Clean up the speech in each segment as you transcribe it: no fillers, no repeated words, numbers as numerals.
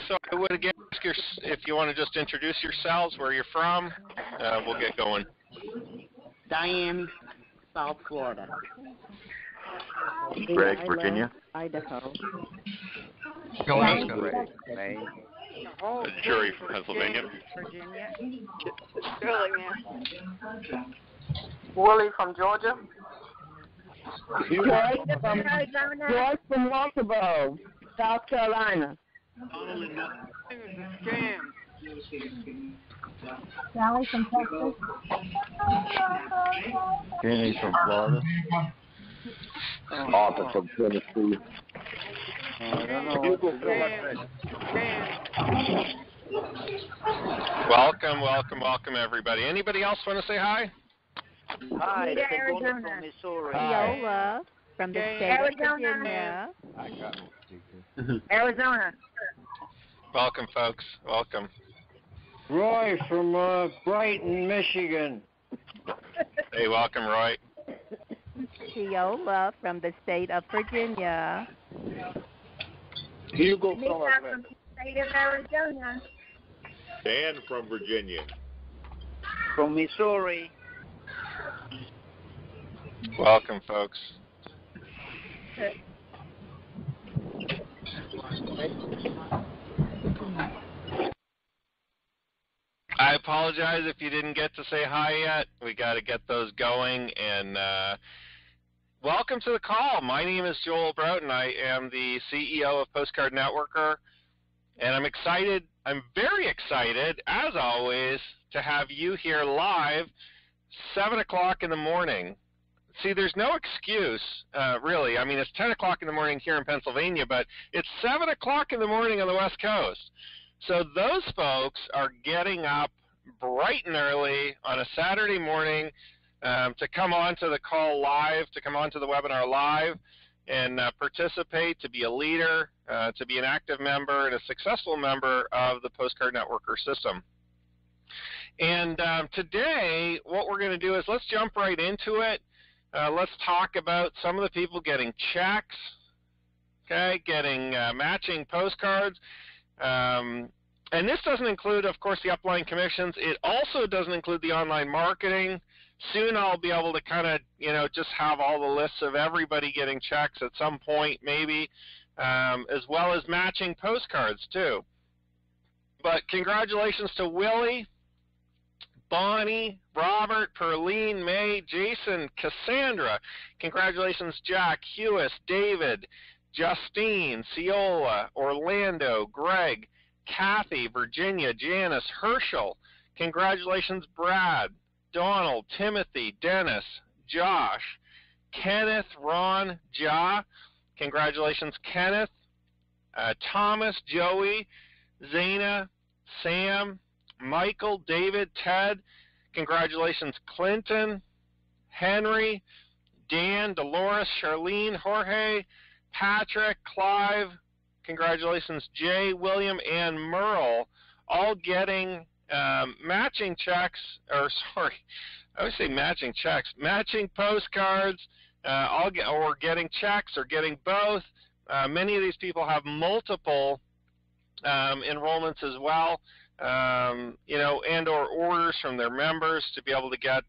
So I would again ask if you want to just introduce yourselves, where you're from. We'll get going. Diane, South Florida. Greg, Virginia. Idaho. Alaska. Jerry from Pennsylvania. Virginia. Willie from Georgia. George from Walterboro, South Carolina. Sally from Texas. Kenny from Florida. Arthur from Tennessee. Welcome, everybody. Anybody else want to say hi? Hi, Arizona from Missouri. Viola from the state of Virginia. Arizona. Welcome, folks. Welcome. Roy from Brighton, Michigan. Hey, welcome, Roy. Viola from the state of Virginia. Hugo from the state of Arizona. Dan from Virginia. From Missouri. Welcome, folks. I apologize if you didn't get to say hi yet. We got to get those going. And welcome to the call. My name is Joel Broughton. I am the CEO of Postcard Networker. And I'm excited. I'm very excited, as always, to have you here live, 7 o'clock in the morning. See, there's no excuse, really. I mean, it's 10 o'clock in the morning here in Pennsylvania, but it's 7 o'clock in the morning on the West Coast. So those folks are getting up bright and early on a Saturday morning to come on to the call live, to come on to the webinar live, and participate, to be a leader, to be an active member and a successful member of the Postcard Networker system. And today, what we're going to do is let's jump right into it. Let's talk about some of the people getting checks, okay, getting matching postcards. And this doesn't include, of course, the upline commissions. It also doesn't include the online marketing. Soon I'll be able to kind of, just have all the lists of everybody getting checks at some point maybe, as well as matching postcards too. But congratulations to Willie, Bonnie, Robert, Perline, May, Jason, Cassandra. Congratulations, Jack, Hewis, David, Justine, Ciola, Orlando, Greg, Kathy, Virginia, Janice, Herschel. Congratulations, Brad, Donald, Timothy, Dennis, Josh, Kenneth, Ron, Ja. Congratulations, Kenneth, Thomas, Joey, Zana, Sam, Michael, David, Ted. Congratulations, Clinton, Henry, Dan, Dolores, Charlene, Jorge, Patrick, Clive. Congratulations, Jay, William, and Merle, all getting matching checks, or sorry, I would say matching checks, matching postcards, or getting checks, or getting both. Many of these people have multiple enrollments as well, and or orders from their members to be able to get,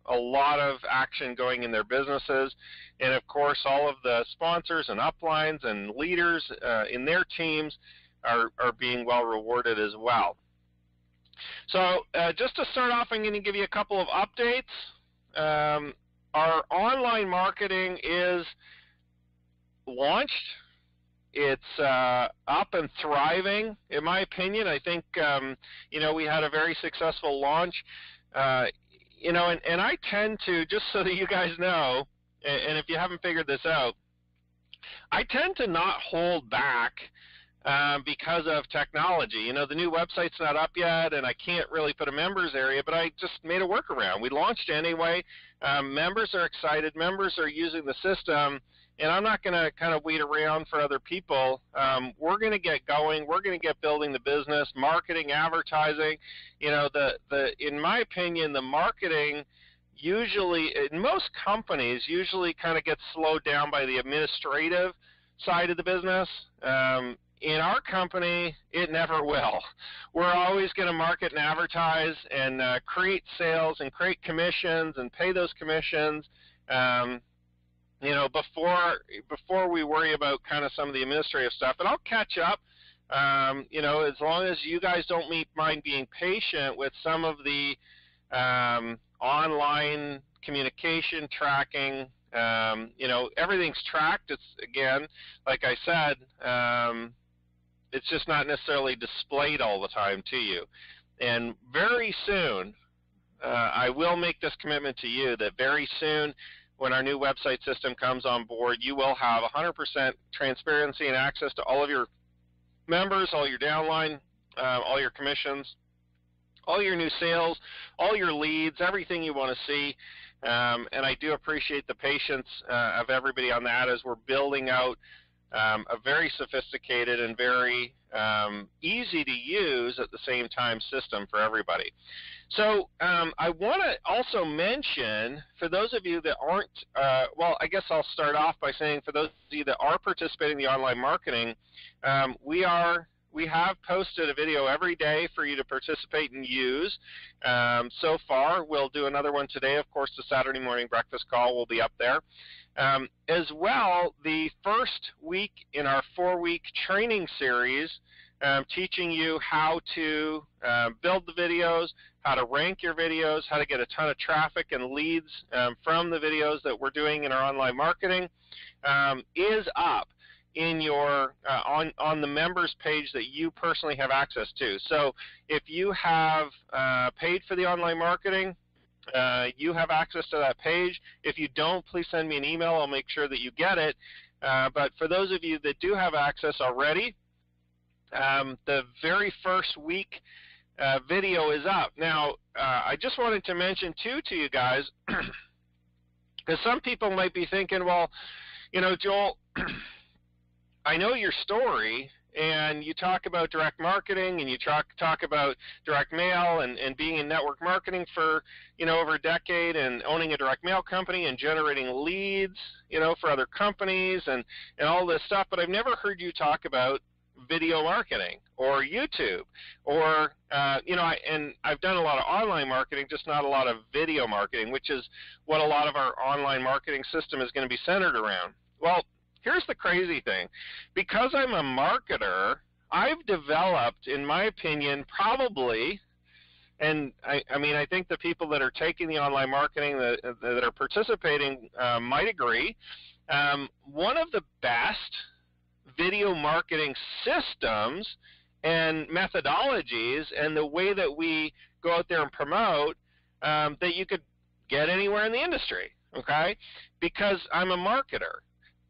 a lot of action going in their businesses. And of course, all of the sponsors and uplines and leaders in their teams are being well rewarded as well. So just to start off, I'm going to give you a couple of updates. Our online marketing is launched. It's up and thriving, in my opinion. I think, we had a very successful launch. And I tend to, just so that you guys know, and if you haven't figured this out, I tend to not hold back because of technology. The new website's not up yet, and I can't really put a members area, but I just made a workaround. We launched anyway. Members are excited. Members are using the system, and I'm not going to kind of wait around for other people. We're going to get going. We're going to get building the business, marketing, advertising. In my opinion, the marketing usually, in most companies, usually kind of gets slowed down by the administrative side of the business. in our company, it never will. We're always going to market and advertise and create sales and create commissions and pay those commissions, before we worry about kind of some of the administrative stuff. And I'll catch up, as long as you guys don't mind being patient with some of the online communication tracking. Everything's tracked. It's, again, like I said, it's just not necessarily displayed all the time to you. And very soon, I will make this commitment to you that very soon, when our new website system comes on board, you will have 100% transparency and access to all of your members, all your downline, all your commissions, all your new sales, all your leads, everything you want to see. And I do appreciate the patience of everybody on that as we're building out a very sophisticated and very easy to use at the same time system for everybody. So I want to also mention, for those of you that aren't, I guess I'll start off by saying, for those of you that are participating in the online marketing, we have posted a video every day for you to participate and use. So far, we'll do another one today. Of course, the Saturday morning breakfast call will be up there. As well, the first week in our 4-week training series, teaching you how to build the videos, how to rank your videos, how to get a ton of traffic and leads from the videos that we're doing in our online marketing, is up in your on the members page that you personally have access to. So if you have paid for the online marketing, you have access to that page. If you don't, please send me an email. I'll make sure that you get it. But for those of you that do have access already, the very first week video is up. Now, I just wanted to mention too to you guys, because some people might be thinking, well, Joel, I know your story, and you talk about direct marketing, and you talk about direct mail and being in network marketing for, over a decade, and owning a direct mail company and generating leads, for other companies and all this stuff, but I've never heard you talk about video marketing or YouTube or, and I've done a lot of online marketing, just not a lot of video marketing, which is what a lot of our online marketing system is going to be centered around. Well, here's the crazy thing. Because I'm a marketer, I've developed, in my opinion, probably, and I think the people that are taking the online marketing that are participating might agree, one of the best video marketing systems and methodologies and the way that we go out there and promote that you could get anywhere in the industry, okay? Because I'm a marketer.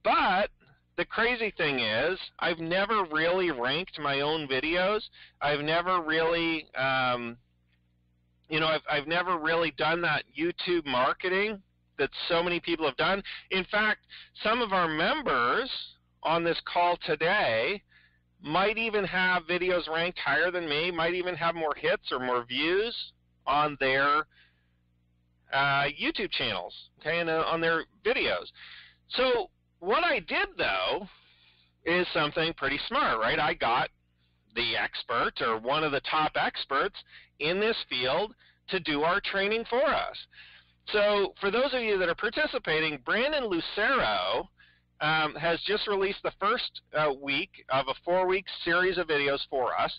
But the crazy thing is, I've never really ranked my own videos. I've never really, I've never really done that YouTube marketing that so many people have done. In fact, some of our members on this call today might even have videos ranked higher than me, might even have more hits or more views on their YouTube channels, okay, and on their videos. So what I did, though, is something pretty smart, right? I got the expert or one of the top experts in this field to do our training for us. So for those of you that are participating, Brandon Lucero has just released the first week of a 4-week series of videos for us.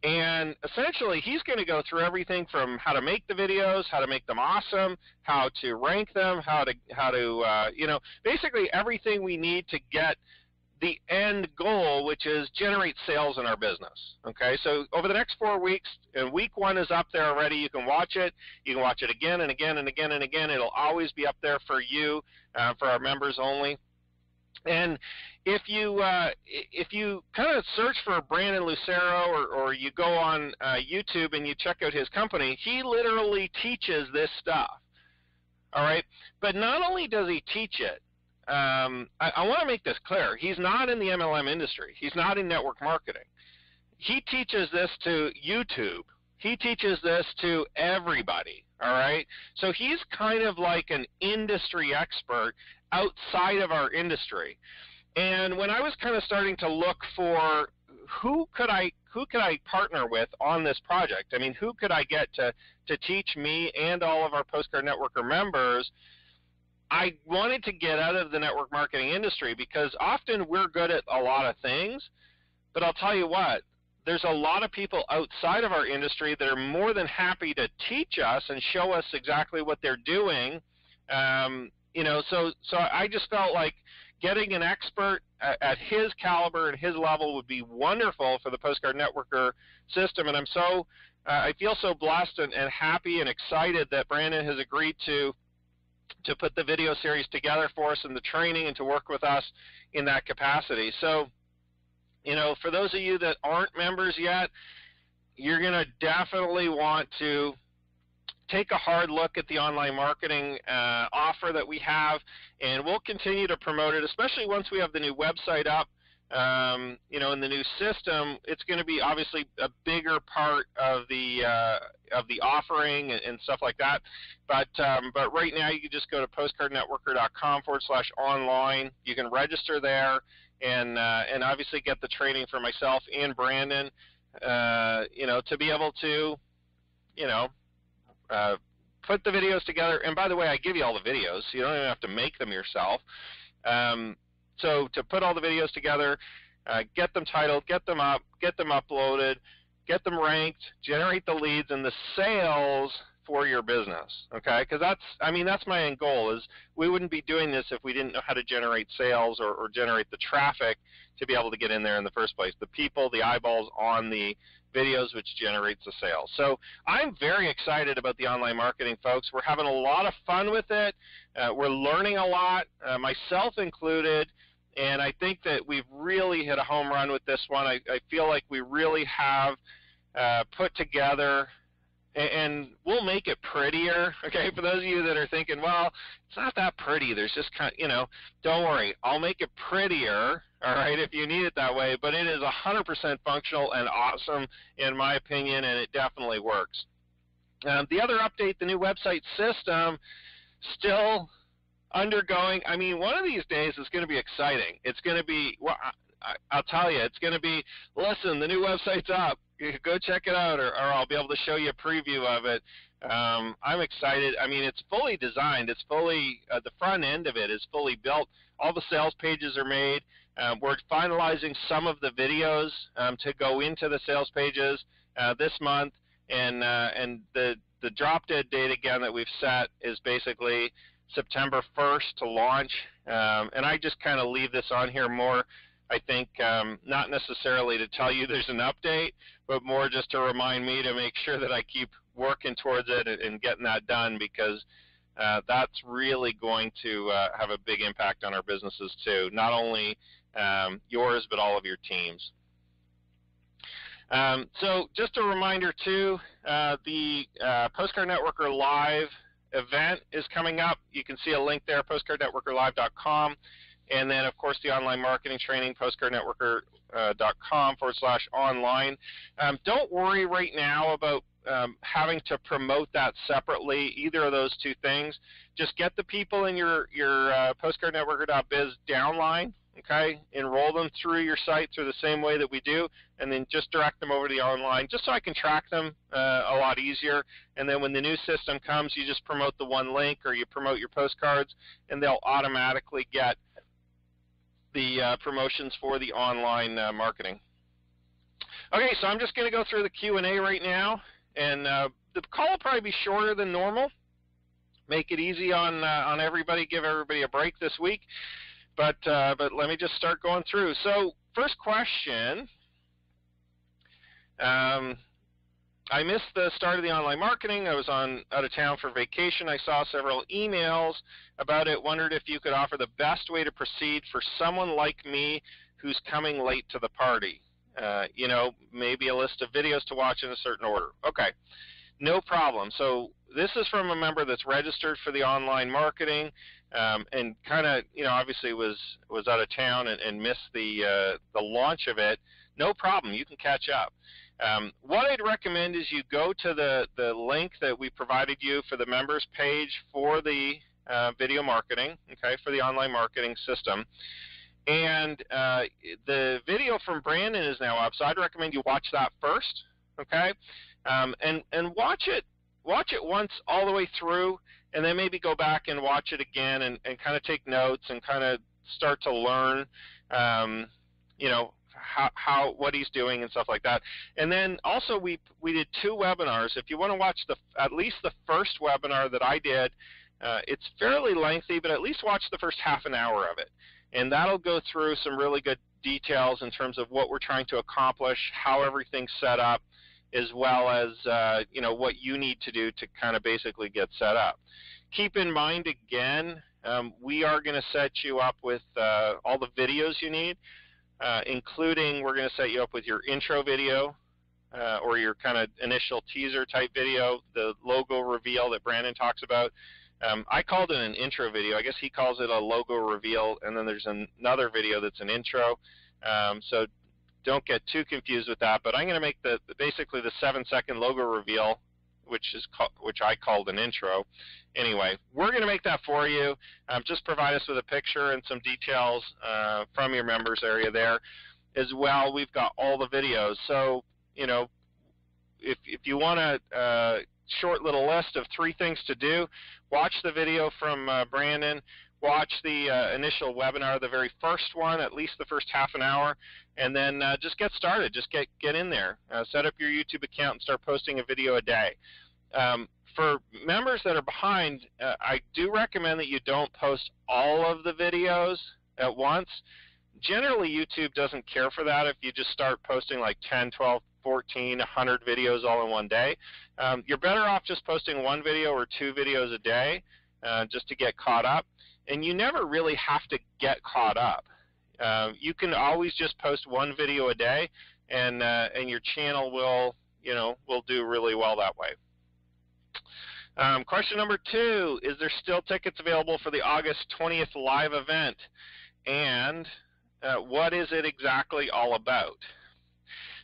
And essentially, he's going to go through everything from how to make the videos, how to make them awesome, how to rank them, how to basically everything we need to get the end goal, which is generate sales in our business. Okay, so over the next 4 weeks, and week 1 is up there already. You can watch it. You can watch it again and again and again and again. It'll always be up there for you, for our members only. And if you kind of search for Brandon Lucero or you go on YouTube and you check out his company, he literally teaches this stuff. All right, but not only does he teach it, I want to make this clear. He's not in the MLM industry. He's not in network marketing. He teaches this to YouTube. He teaches this to everybody. All right, so he's kind of like an industry expert outside of our industry. And when I was kind of starting to look for who could I partner with on this project? I mean, who could I get to teach me and all of our Postcard Networker members? I wanted to get out of the network marketing industry because often we're good at a lot of things, but I'll tell you what, there's a lot of people outside of our industry that are more than happy to teach us and show us exactly what they're doing. So I just felt like getting an expert at his caliber and his level would be wonderful for the Postcard Networker system, and I feel so blessed and happy and excited that Brandon has agreed to put the video series together for us and the training and to work with us in that capacity. So, for those of you that aren't members yet, you're going to definitely want to take a hard look at the online marketing offer that we have, and we'll continue to promote it, especially once we have the new website up. In the new system, it's going to be obviously a bigger part of the offering and stuff like that. But right now, you can just go to postcardnetworker.com/online. You can register there and obviously get the training for myself and Brandon. To be able to, put the videos together. And by the way, I give you all the videos, so you don't even have to make them yourself. So to put all the videos together, get them titled, get them up, get them uploaded, get them ranked, generate the leads and the sales for your business, okay? Because that's my end goal, is we wouldn't be doing this if we didn't know how to generate sales or generate the traffic to be able to get in there in the first place. The people, the eyeballs on the videos, which generates the sales. So I'm very excited about the online marketing, folks. We're having a lot of fun with it. We're learning a lot, myself included, and I think that we've really hit a home run with this one. I feel like we really have put together, and we'll make it prettier, okay? For those of you that are thinking, well, it's not that pretty, there's just don't worry, I'll make it prettier, all right, if you need it that way, but it is 100% functional and awesome in my opinion, and it definitely works. The other update, the new website system, still undergoing. One of these days is going to be exciting. It's going to be, well, I'll tell you, it's going to be, listen, the new website's up. Go check it out, or I'll be able to show you a preview of it. I'm excited. It's fully designed. It's fully, the front end of it is fully built. All the sales pages are made. We're finalizing some of the videos to go into the sales pages this month, and the drop dead date again that we've set is basically September 1st to launch. And I just kind of leave this on here more, I think, not necessarily to tell you there's an update, but more just to remind me to make sure that I keep working towards it and getting that done, because that's really going to have a big impact on our businesses too, not only yours, but all of your teams. So just a reminder too, the Postcard Networker Live event is coming up. You can see a link there, postcardnetworkerlive.com. And then, of course, the online marketing training, postcardnetworker.com/online. Don't worry right now about having to promote that separately, either of those two things. Just get the people in your postcardnetworker.biz downline, okay? Enroll them through your site through the same way that we do, and then just direct them over to the online, just so I can track them a lot easier. And then when the new system comes, you just promote the one link, or you promote your postcards, and they'll automatically get the promotions for the online marketing. Okay, so I'm just going to go through the Q&A right now, and the call will probably be shorter than normal. Make it easy on everybody, give everybody a break this week. But let me just start going through. So first question. I missed the start of the online marketing. I was out of town for vacation. I saw several emails about it. Wondered if you could offer the best way to proceed for someone like me who's coming late to the party. Maybe a list of videos to watch in a certain order. Okay, no problem. So this is from a member that's registered for the online marketing and kind of, obviously was out of town and missed the launch of it. No problem. You can catch up. What I'd recommend is you go to the link that we provided you for the members page for the video marketing, okay, for the online marketing system. And the video from Brandon is now up, so I'd recommend you watch that first, okay? And watch it once all the way through, and then maybe go back and watch it again and kind of take notes and kind of start to learn, you know, what he's doing and stuff like that. And then also we did 2 webinars. If you want to watch at least the first webinar that I did, it's fairly lengthy, but at least watch the first half an hour of it. And that'll go through some really good details in terms of what we're trying to accomplish, how everything's set up, as well as you know, what you need to do to kind of basically get set up. Keep in mind, again, we are going to set you up with all the videos you need, including we're going to set you up with your intro video or your kind of initial teaser type video, the logo reveal that Brandon talks about. I called it an intro video. I guess he calls it a logo reveal, and then there's another video that's an intro. So don't get too confused with that. But I'm going to make basically the 7-second logo reveal, which I called an intro. Anyway, we're going to make that for you. Just provide us with a picture and some details from your members area there. As well, we've got all the videos. So, you know, if you want a short little list of 3 things to do, watch the video from Brandon, watch the initial webinar, the very first one, at least the first half an hour, and then just get started. Just get in there. Set up your YouTube account and start posting a video a day. For members that are behind, I do recommend that you don't post all of the videos at once. Generally, YouTube doesn't care for that if you just start posting like 10, 12, 14, 100 videos all in one day. You're better off just posting 1 video or 2 videos a day just to get caught up. And you never really have to get caught up. You can always just post 1 video a day, and your channel will do really well that way. Question number 2, is there still tickets available for the August 20th live event? And what is it exactly all about?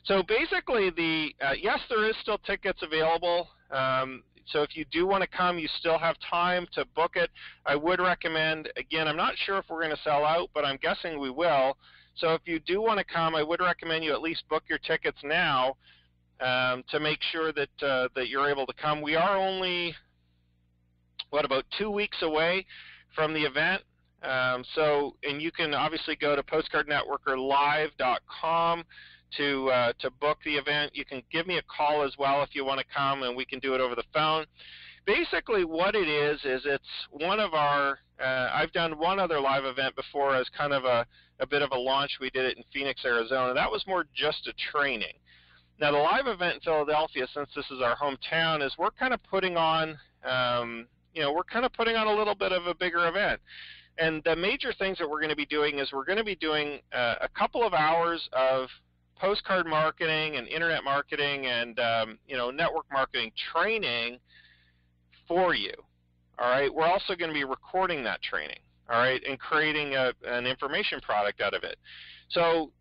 So basically, yes, there is still tickets available. So if you do want to come, you still have time to book it. I would recommend, again, I'm not sure if we're going to sell out, but I'm guessing we will. So if you do want to come, I would recommend you at least book your tickets now to make sure that that you're able to come. We are only, about 2 weeks away from the event. And you can obviously go to postcardnetworkerlive.com to book the event. You can give me a call as well if you want to come, and we can do it over the phone. Basically what it is it's one of our, I've done one other live event before as kind of a bit of a launch. We did it in Phoenix, Arizona. That was more just a training. Now the live event in Philadelphia, since this is our hometown, is we're kind of putting on, we're kind of putting on a little bit of a bigger event. And the major things that we're going to be doing is we're going to be doing a couple of hours of postcard marketing and internet marketing and network marketing training for you. All right, we're also going to be recording that training. All right, and creating an information product out of it. So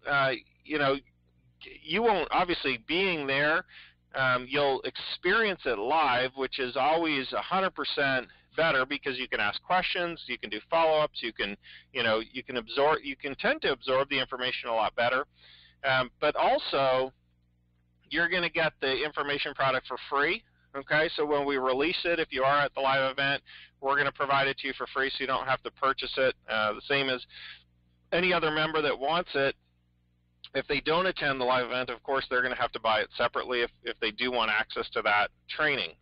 you won't, obviously being there, you'll experience it live, which is always 100% better because you can ask questions, you can do follow-ups, you can tend to absorb the information a lot better. But also, you're going to get the information product for free. Okay, so when we release it, if you are at the live event, we're going to provide it to you for free, so you don't have to purchase it. The same as any other member that wants it. If they don't attend the live event, of course, they're going to have to buy it separately if they do want access to that training.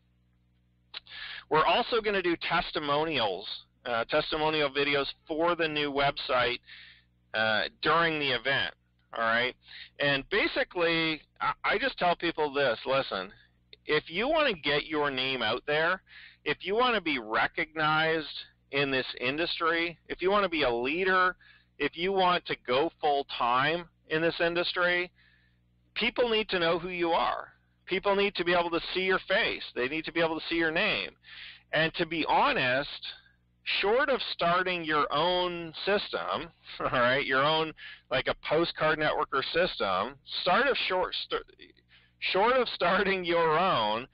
We're also going to do testimonial videos for the new website during the event. All right, and basically, I just tell people this: listen, if you want to get your name out there, if you want to be recognized in this industry, if you want to be a leader, if you want to go full time in this industry, people need to know who you are. People need to be able to see your face. They need to be able to see your name. And to be honest, short of starting your own system, all right, your own, like a postcard networker system, short of starting your own,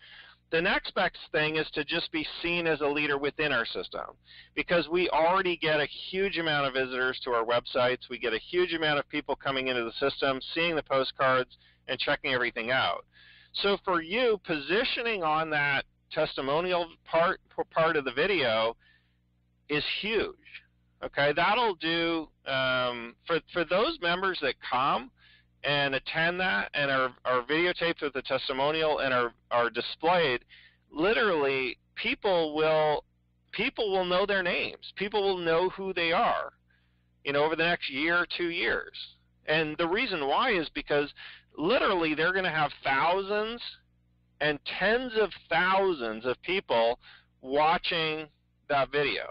The next best thing is to just be seen as a leader within our system, because we already get a huge amount of visitors to our websites. We get a huge amount of people coming into the system, seeing the postcards, and checking everything out. So for you, positioning on that testimonial part of the video is huge. Okay, that'll do for those members that come and attend that and are videotaped with the testimonial and are displayed. Literally, people will know their names. People will know who they are, over the next year or 2 years. And the reason why is because literally they're going to have thousands and tens of thousands of people watching that video.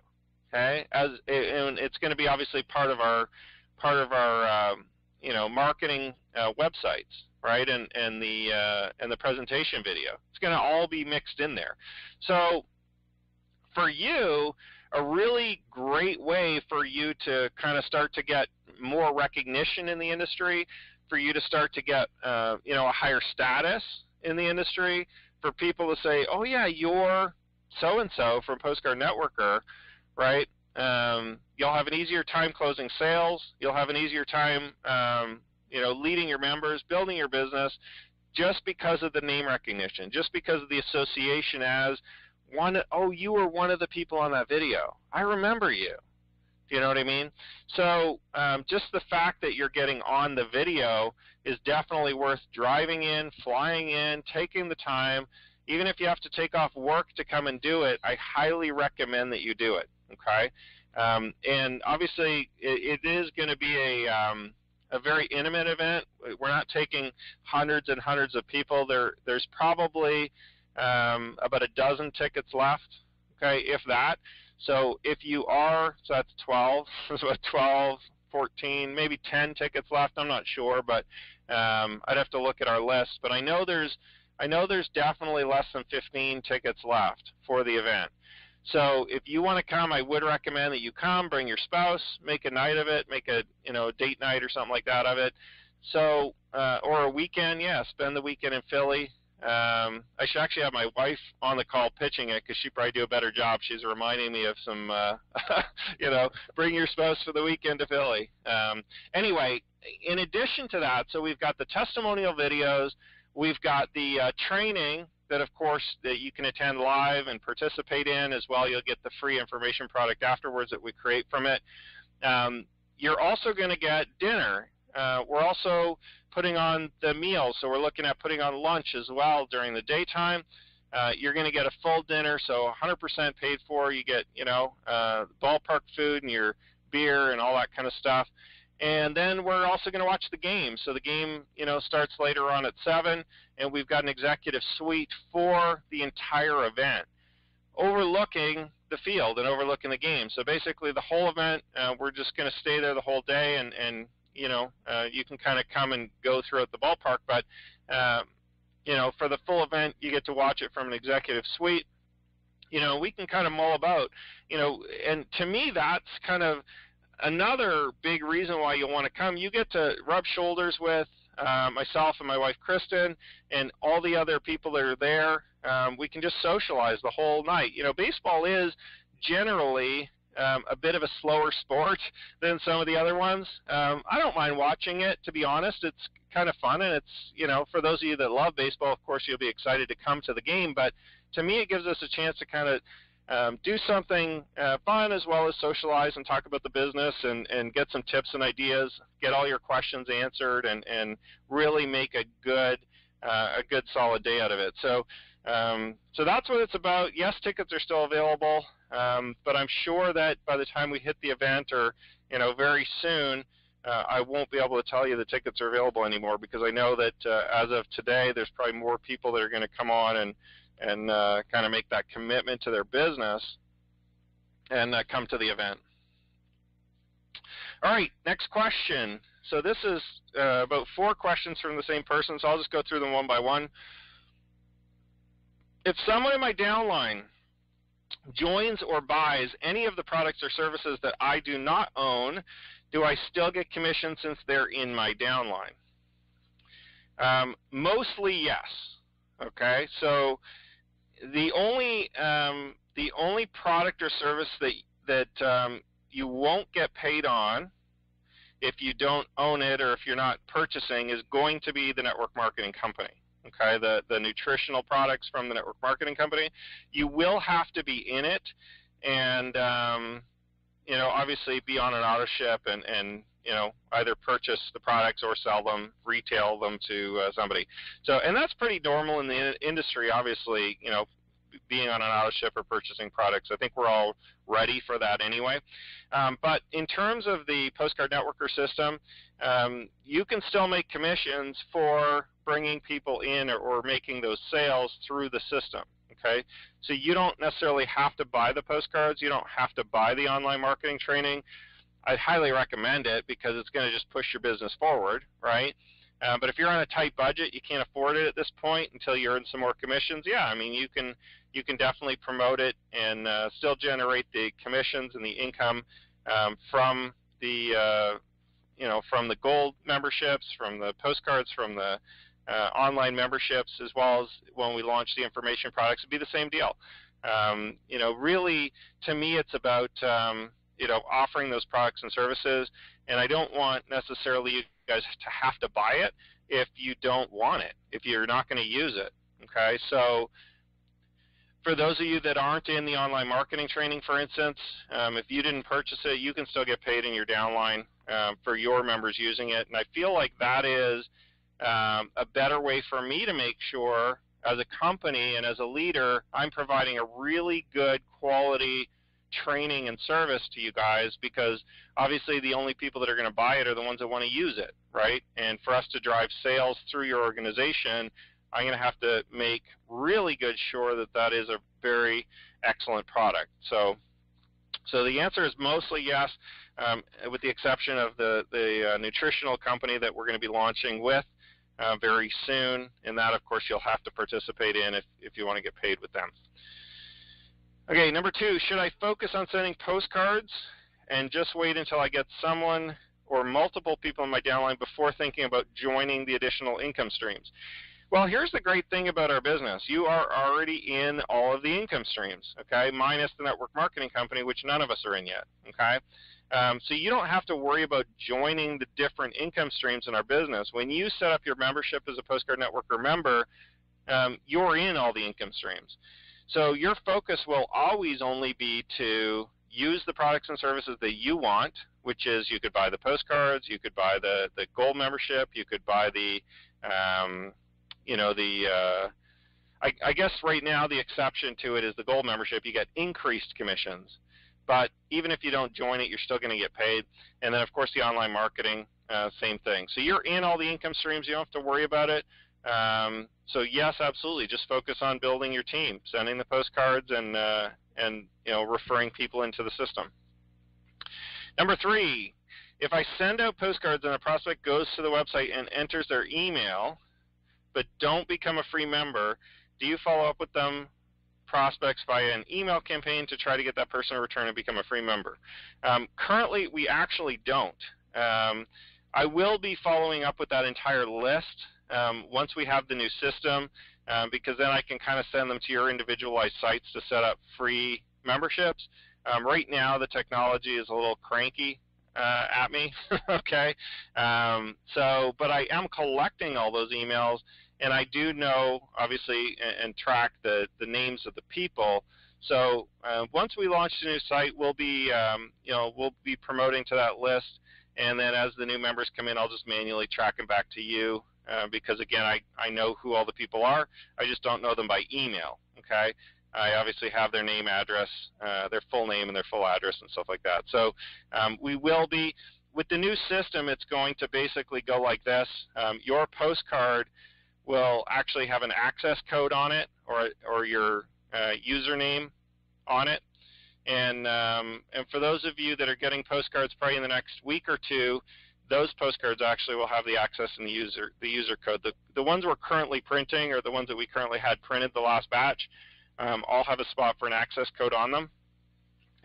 Okay, and it's going to be obviously part of our marketing websites, right? And the presentation video. It's going to all be mixed in there. So for you, a really great way for you to kind of start to get more recognition in the industry, for you to start to get a higher status in the industry, for people to say, oh yeah, you're so-and-so from Postcard Networker, right? You'll have an easier time closing sales. You'll have an easier time, leading your members, building your business, just because of the name recognition, just because of the association as you were one of the people on that video. I remember you. Do you know what I mean? So just the fact that you're getting on the video is definitely worth driving in, flying in, taking the time. Even if you have to take off work to come and do it, I highly recommend that you do it. Okay, and obviously it is going to be a very intimate event. We're not taking hundreds and hundreds of people. There's probably about a dozen tickets left. Okay, if that. So if you are, so that's 12. So 12, 14, maybe 10 tickets left. I'm not sure, but I'd have to look at our list. But I know there's definitely less than 15 tickets left for the event. So if you want to come, I would recommend that you come, bring your spouse, make a night of it, make a date night or something like that of it. So or a weekend, spend the weekend in Philly. I should actually have my wife on the call pitching it, because she'd probably do a better job. She's reminding me of some, bring your spouse for the weekend to Philly. Anyway, in addition to that, so we've got the testimonial videos, we've got the training that, of course, that you can attend live and participate in as well. You'll get the free information product afterwards that we create from it. You're also going to get dinner. We're also putting on the meals, so we're looking at putting on lunch as well during the daytime. You're going to get a full dinner, so 100% paid for. You get, ballpark food and your beer and all that kind of stuff. And then we're also going to watch the game. So the game, starts later on at 7, and we've got an executive suite for the entire event, overlooking the field and overlooking the game. So basically the whole event, we're just going to stay there the whole day, and you can kind of come and go throughout the ballpark. But, for the full event, you get to watch it from an executive suite. We can kind of mull about, and to me that's kind of another big reason why you'll want to come. You get to rub shoulders with myself and my wife Kristen and all the other people that are there. We can just socialize the whole night. Baseball is generally a bit of a slower sport than some of the other ones. I don't mind watching it, to be honest. It's kind of fun, and it's, for those of you that love baseball, of course, you'll be excited to come to the game. But to me, it gives us a chance to kind of do something fun, as well as socialize and talk about the business and get some tips and ideas, get all your questions answered, and really make a good solid day out of it. So that's what it's about. Yes, tickets are still available, but I'm sure that by the time we hit the event, or very soon, I won't be able to tell you the tickets are available anymore, because I know that as of today, there's probably more people that are going to come on and kind of make that commitment to their business and come to the event. All right, next question. So this is about 4 questions from the same person, so I'll just go through them one by one. If someone in my downline joins or buys any of the products or services that I do not own, do I still get commission since they're in my downline? Mostly yes. Okay, so the only product or service that you won't get paid on if you don't own it or if you're not purchasing is going to be the network marketing company. Okay, the nutritional products from the network marketing company. You will have to be in it, and obviously be on an auto ship and either purchase the products or sell them, retail them to somebody. So, and that's pretty normal in the industry. Obviously, being on an auto ship or purchasing products. I think we're all ready for that anyway. But in terms of the Postcard Networker system, you can still make commissions for bringing people in or making those sales through the system. Okay, so you don't necessarily have to buy the postcards. You don't have to buy the online marketing training. I'd highly recommend it because it's going to just push your business forward, right? But if you're on a tight budget, you can't afford it at this point until you earn some more commissions. Yeah, I mean you can definitely promote it and still generate the commissions and the income from the from the gold memberships, from the postcards, from the online memberships, as well as when we launch the information products. It'd be the same deal. Really, to me, it's about offering those products and services, and I don't want necessarily you guys to have to buy it if you don't want it, if you're not going to use it. Okay, so for those of you that aren't in the online marketing training, for instance, if you didn't purchase it, you can still get paid in your downline for your members using it, and I feel like that is a better way for me to make sure as a company and as a leader I'm providing a really good quality training and service to you guys, because obviously the only people that are going to buy it are the ones that want to use it, right? And for us to drive sales through your organization, I'm going to have to make really good sure that that is a very excellent product. So the answer is mostly yes, with the exception of the nutritional company that we're going to be launching with very soon, and that of course you'll have to participate in if you want to get paid with them. Okay, number 2, should I focus on sending postcards and just wait until I get someone or multiple people in my downline before thinking about joining the additional income streams? Well, here's the great thing about our business. You are already in all of the income streams, okay, minus the network marketing company, which none of us are in yet, okay? So you don't have to worry about joining the different income streams in our business. When you set up your membership as a Postcard Networker member, you're in all the income streams. So your focus will always only be to use the products and services that you want, which is you could buy the postcards, you could buy the gold membership, you could buy the I guess right now the exception to it is the gold membership. You get increased commissions, but even if you don't join it, you're still going to get paid. And then of course the online marketing, same thing. So you're in all the income streams. You don't have to worry about it. So yes, absolutely. Just focus on building your team, sending the postcards, and referring people into the system. Number 3, if I send out postcards and a prospect goes to the website and enters their email, but don't become a free member, do you follow up with them prospects via an email campaign to try to get that person to return and become a free member? Currently, we actually don't. I will be following up with that entire list once we have the new system, because then I can kind of send them to your individualized sites to set up free memberships. Right now, the technology is a little cranky at me, okay? But I am collecting all those emails, and I do know, obviously, and track the names of the people. So once we launch the new site, we'll be promoting to that list, and then as the new members come in, I'll just manually track them back to you. Because again, I know who all the people are. I just don't know them by email, okay? I obviously have their name, address, their full name and their full address and stuff like that. So we will be, with the new system, it's going to basically go like this. Your postcard will actually have an access code on it, or your username on it. And for those of you that are getting postcards probably in the next week or two, those postcards actually will have the access and the user code. The ones we're currently printing, or the ones that we currently had printed the last batch, all have a spot for an access code on them.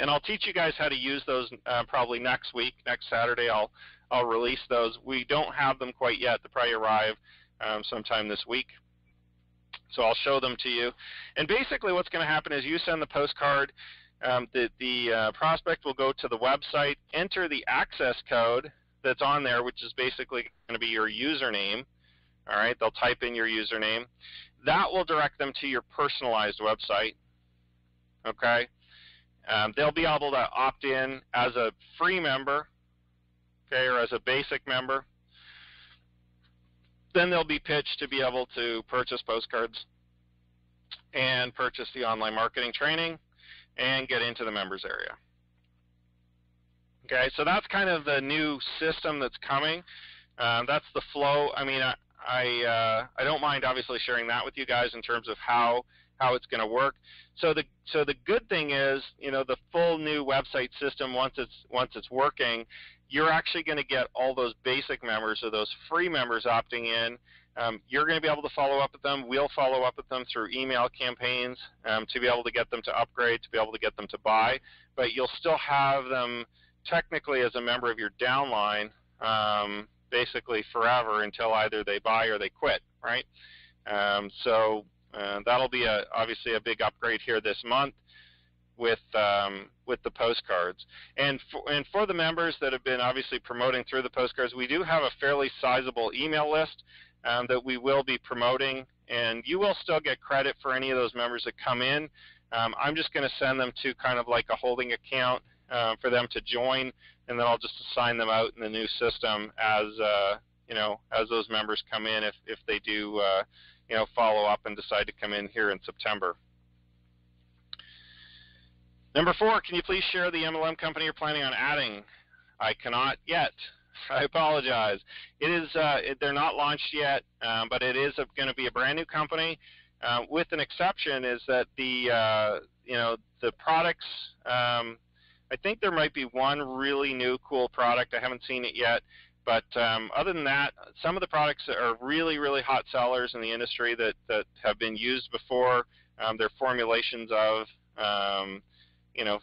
And I'll teach you guys how to use those probably next week. Next Saturday I'll release those. We don't have them quite yet. They'll probably arrive sometime this week. So I'll show them to you. And basically what's going to happen is you send the postcard. The prospect will go to the website, enter the access code that's on there, which is basically going to be your username. All right, they'll type in your username. That will direct them to your personalized website. Okay, they'll be able to opt in as a free member, okay, or as a basic member. Then they'll be pitched to be able to purchase postcards and purchase the online marketing training and get into the members area. Okay, so that's kind of the new system that's coming. That's the flow. I mean, I don't mind obviously sharing that with you guys in terms of how it's going to work. So the good thing is, you know, the full new website system, once it's working, you're actually going to get all those basic members or those free members opting in. You're going to be able to follow up with them. We'll follow up with them through email campaigns to be able to get them to upgrade, to be able to get them to buy. But you'll still have them technically as a member of your downline basically forever until either they buy or they quit, right? So that'll be obviously a big upgrade here this month with the postcards. And for the members that have been obviously promoting through the postcards, we do have a fairly sizable email list that we will be promoting, and you will still get credit for any of those members that come in. I'm just going to send them to kind of like a holding account for them to join, and then I'll just assign them out in the new system as you know, as those members come in, if they do you know, follow up and decide to come in here in September. Number 4, can you please share the MLM company you're planning on adding? I cannot yet. I apologize. It is they're not launched yet, but it is going to be a brand new company. With an exception is that the you know, the products. I think there might be one really new cool product. I haven't seen it yet, but other than that, some of the products that are really hot sellers in the industry that have been used before. They're formulations of you know,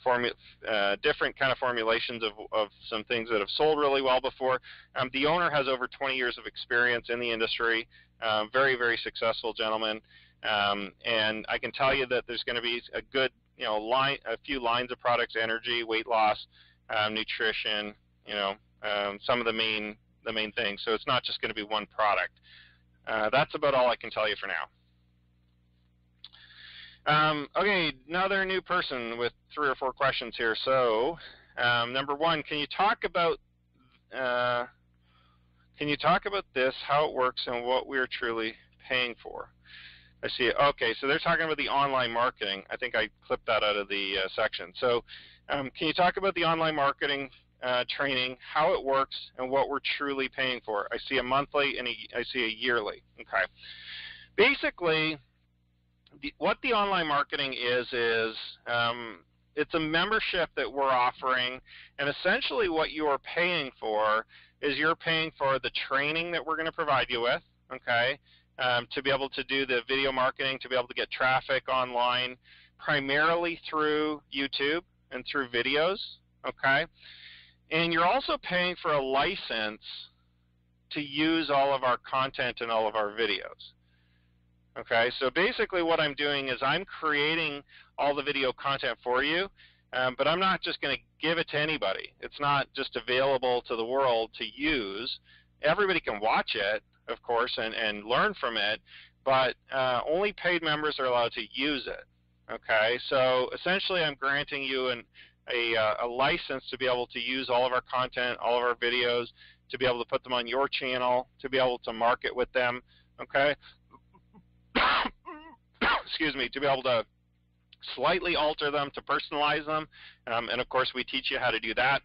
different kind of formulations of some things that have sold really well before. The owner has over 20 years of experience in the industry, very successful gentleman, and I can tell you that there's going to be a good, you know, a few lines of products: energy, weight loss, nutrition, you know, some of the main things. So it's not just going to be one product. That's about all I can tell you for now. Okay, another new person with 3 or 4 questions here. So, number 1, can you talk about this, how it works, and what we're truly paying for? I see it. Okay, so they're talking about the online marketing. I think I clipped that out of the section. So, can you talk about the online marketing training, how it works, and what we're truly paying for? I see a monthly and I see a yearly. Okay, basically, what the online marketing is it's a membership that we're offering, and essentially what you are paying for is you're paying for the training that we're going to provide you with, okay, to be able to do the video marketing, to be able to get traffic online, primarily through YouTube and through videos, okay, and you're also paying for a license to use all of our content and all of our videos. Okay, so basically what I'm doing is I'm creating all the video content for you, but I'm not just going to give it to anybody. It's not just available to the world to use. Everybody can watch it, of course, and learn from it, but only paid members are allowed to use it. Okay, so essentially I'm granting you a license to be able to use all of our content, all of our videos, to be able to put them on your channel, to be able to market with them, okay? Excuse me, to be able to slightly alter them, to personalize them, and of course we teach you how to do that.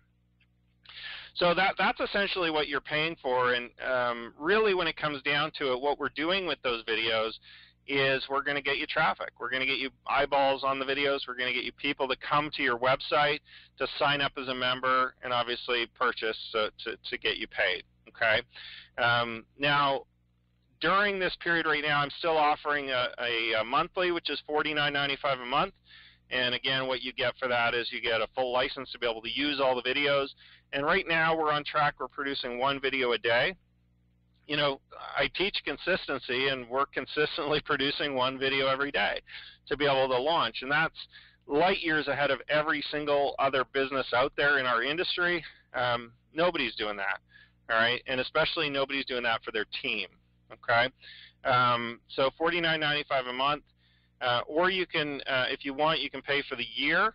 So that's essentially what you're paying for, and really when it comes down to it, what we're doing with those videos is we're going to get you traffic. We're going to get you eyeballs on the videos. We're going to get you people to come to your website to sign up as a member and obviously purchase to get you paid, okay? Now, during this period right now, I'm still offering a monthly, which is $49.95 a month. And again, what you get for that is you get a full license to be able to use all the videos. And right now, we're on track. We're producing 1 video a day. you know, I teach consistency, and we're consistently producing one video every day to be able to launch, and that's light years ahead of every single other business out there in our industry. Nobody's doing that, all right, and especially nobody's doing that for their team, okay? So $49.95 a month, or you can, if you want, you can pay for the year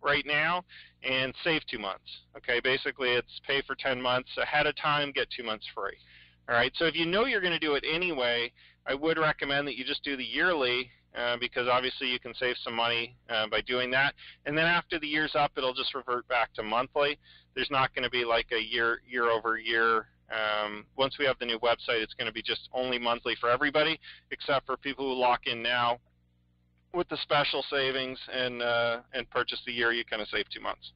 right now and save 2 months, okay? Basically, it's pay for 10 months ahead of time, get 2 months free, all right? So if you know you're going to do it anyway, I would recommend that you just do the yearly, because obviously you can save some money by doing that. And then after the year's up, it'll just revert back to monthly. There's not going to be like a year over year. Once we have the new website, it's going to be just only monthly for everybody, except for people who lock in now with the special savings and purchase the year. You kind of save 2 months.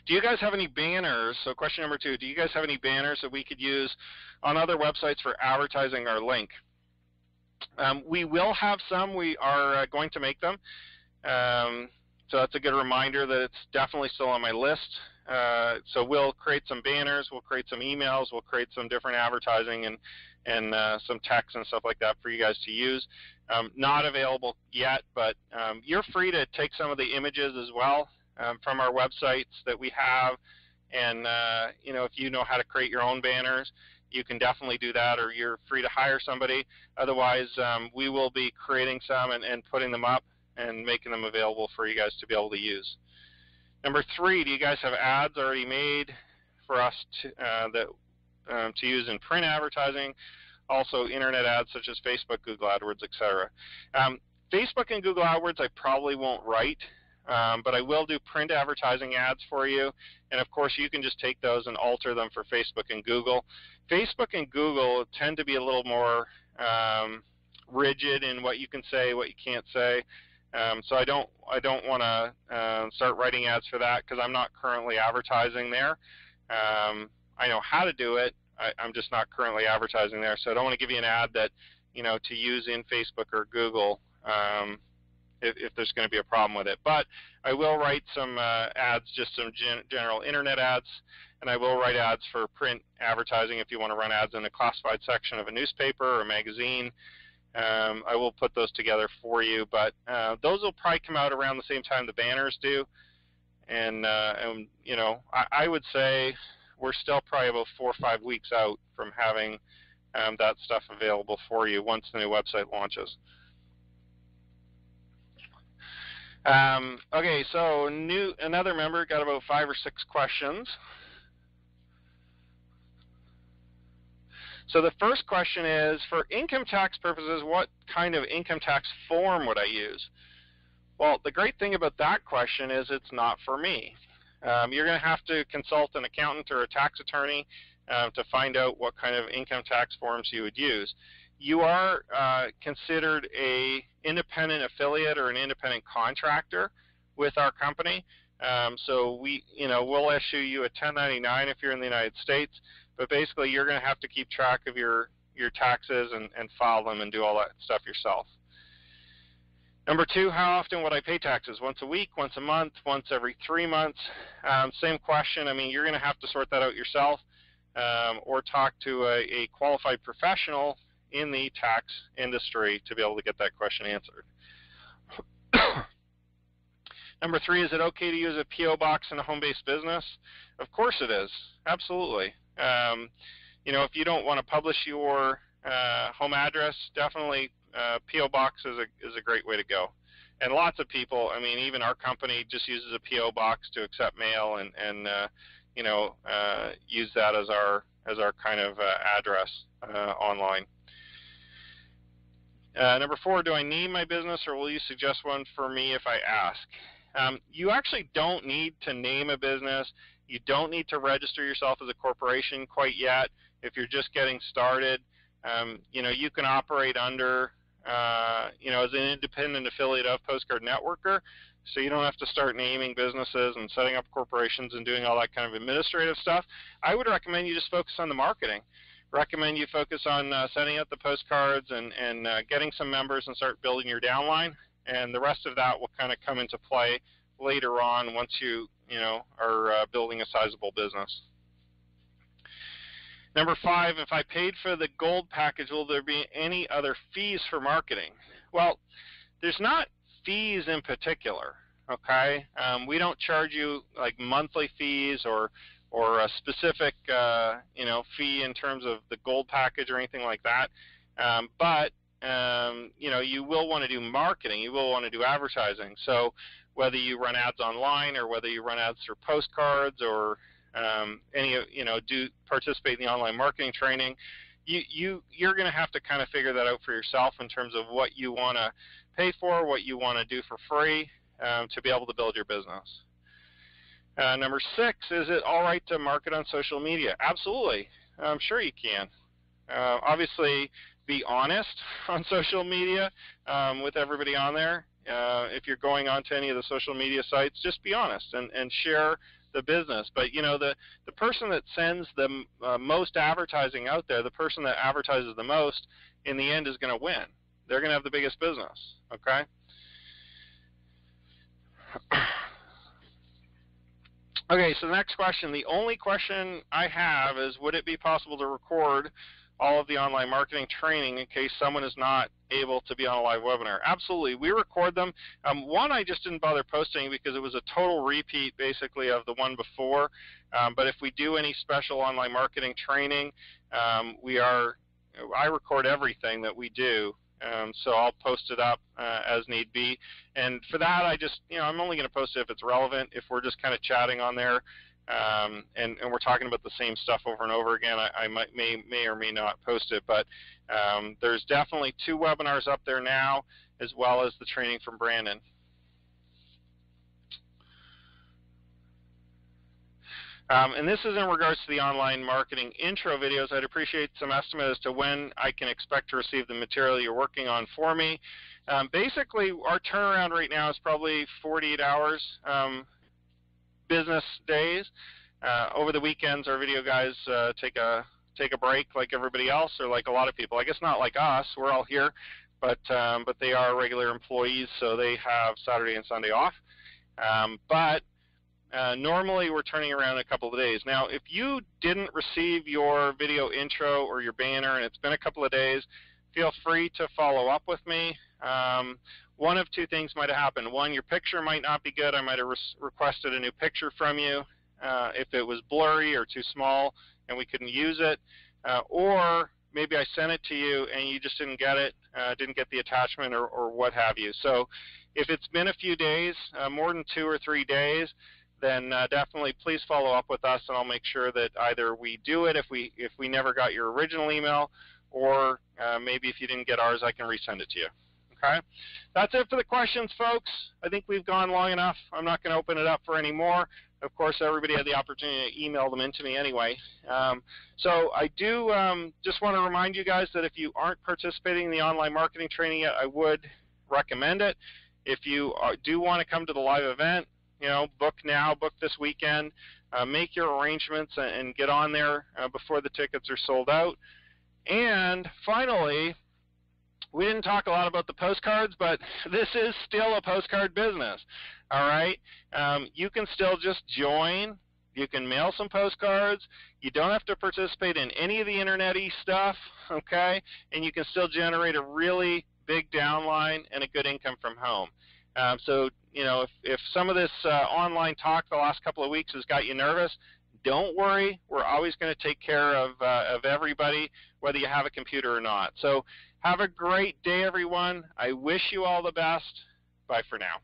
Do you guys have any banners? So question number 2, do you guys have any banners that we could use on other websites for advertising our link? We will have some. We are going to make them. So that's a good reminder that it's definitely still on my list. So we'll create some banners, we'll create some emails, we'll create some different advertising and some text and stuff like that for you guys to use. Not available yet, but you're free to take some of the images as well from our websites that we have. And you know, if you know how to create your own banners, you can definitely do that, or you're free to hire somebody. Otherwise, we will be creating some and putting them up and making them available for you guys to be able to use. Number 3, do you guys have ads already made for us to use in print advertising? Also internet ads such as Facebook, Google AdWords, etc. Facebook and Google AdWords I probably won't write, but I will do print advertising ads for you. And of course, you can just take those and alter them for Facebook and Google. Facebook and Google tend to be a little more rigid in what you can say, what you can't say. So I don't want to start writing ads for that because I'm not currently advertising there. I know how to do it. I'm just not currently advertising there. So I don't want to give you an ad that, you know, to use in Facebook or Google if there's going to be a problem with it. But I will write some ads, just some general internet ads, and I will write ads for print advertising if you want to run ads in the classified section of a newspaper or a magazine. I will put those together for you, but those will probably come out around the same time the banners do. And you know, I would say we're still probably about 4 or 5 weeks out from having that stuff available for you once the new website launches. Okay, so another member got about 5 or 6 questions. So the first question is, for income tax purposes, what kind of income tax form would I use? Well, the great thing about that question is it's not for me. You're going to have to consult an accountant or a tax attorney to find out what kind of income tax forms you would use. You are considered an independent affiliate or an independent contractor with our company. So we'll issue you a 1099 if you're in the United States, but basically you're going to have to keep track of your taxes and file them and do all that stuff yourself. Number 2, how often would I pay taxes? Once a week, once a month, once every 3 months? Same question. I mean, you're going to have to sort that out yourself or talk to a qualified professional in the tax industry to be able to get that question answered. Number 3, is it okay to use a P.O. box in a home-based business? Of course it is. Absolutely. You know, if you don't want to publish your home address, definitely P.O. box is a great way to go. And lots of people, I mean, even our company just uses a P.O. box to accept mail and you know, use that as our kind of address online. Number 4, do I name my business, or will you suggest one for me if I ask? You actually don't need to name a business. You don't need to register yourself as a corporation quite yet. If you're just getting started, you know, you can operate under, you know, as an independent affiliate of Postcard Networker. So you don't have to start naming businesses and setting up corporations and doing all that kind of administrative stuff. I would recommend you just focus on the marketing. Recommend you focus on setting up the postcards and getting some members and start building your downline. And the rest of that will kind of come into play later on once you know, are building a sizable business. Number 5, if I paid for the gold package, will there be any other fees for marketing? Well, there's not fees in particular, okay? We don't charge you like monthly fees or a specific fee in terms of the gold package or anything like that. But you will want to do marketing, you will want to do advertising. So whether you run ads online or whether you run ads through postcards or do participate in the online marketing training, you're going to have to kind of figure that out for yourself in terms of what you want to pay for, what you want to do for free to be able to build your business. Number 6, is it all right to market on social media? Absolutely. I'm sure you can. Obviously, be honest on social media with everybody on there. If you're going on to any of the social media sites, just be honest and share the business. But the person that sends the most advertising out there, the person that advertises the most, in the end is going to win. They're going to have the biggest business. Okay. Okay, so the next question, the only question I have is, would it be possible to record all of the online marketing training in case someone is not able to be on a live webinar? Absolutely. We record them. One I just didn't bother posting because it was a total repeat basically of the one before. But if we do any special online marketing training, I record everything that we do. So I'll post it up as need be. And for that, I'm only going to post it if it's relevant. If we're just kind of chatting on there, and we're talking about the same stuff over and over again, I may or may not post it. But there's definitely 2 webinars up there now, as well as the training from Brandon. And this is in regards to the online marketing intro videos. I'd appreciate some estimate as to when I can expect to receive the material you're working on for me. Basically, our turnaround right now is probably 48 hours. Business days. Over the weekends, our video guys take a break like everybody else, or like a lot of people. I guess not like us. We're all here, but they are regular employees, so they have Saturday and Sunday off. But normally we're turning around in a couple of days. Now, if you didn't receive your video intro or your banner and it's been a couple of days, feel free to follow up with me. One of 2 things might have happened. One, your picture might not be good. I might have requested a new picture from you if it was blurry or too small and we couldn't use it. Or maybe I sent it to you and you just didn't get it, didn't get the attachment or what have you. So if it's been a few days, more than 2 or 3 days, then definitely please follow up with us, and I'll make sure that either we do it if we never got your original email, or maybe if you didn't get ours, I can resend it to you. Okay? That's it for the questions, folks. I think we've gone long enough. I'm not going to open it up for any more. Of course, everybody had the opportunity to email them into me anyway. So I do just want to remind you guys that if you aren't participating in the online marketing training yet, I would recommend it. If you do want to come to the live event, book now, book this weekend, make your arrangements and get on there before the tickets are sold out. And finally, we didn't talk a lot about the postcards, but this is still a postcard business, all right? You can still just join. You can mail some postcards. You don't have to participate in any of the internet-y stuff, okay? And you can still generate a really big downline and a good income from home. So, if some of this online talk the last couple of weeks has got you nervous, don't worry. We're always going to take care of everybody, whether you have a computer or not. So have a great day, everyone. I wish you all the best. Bye for now.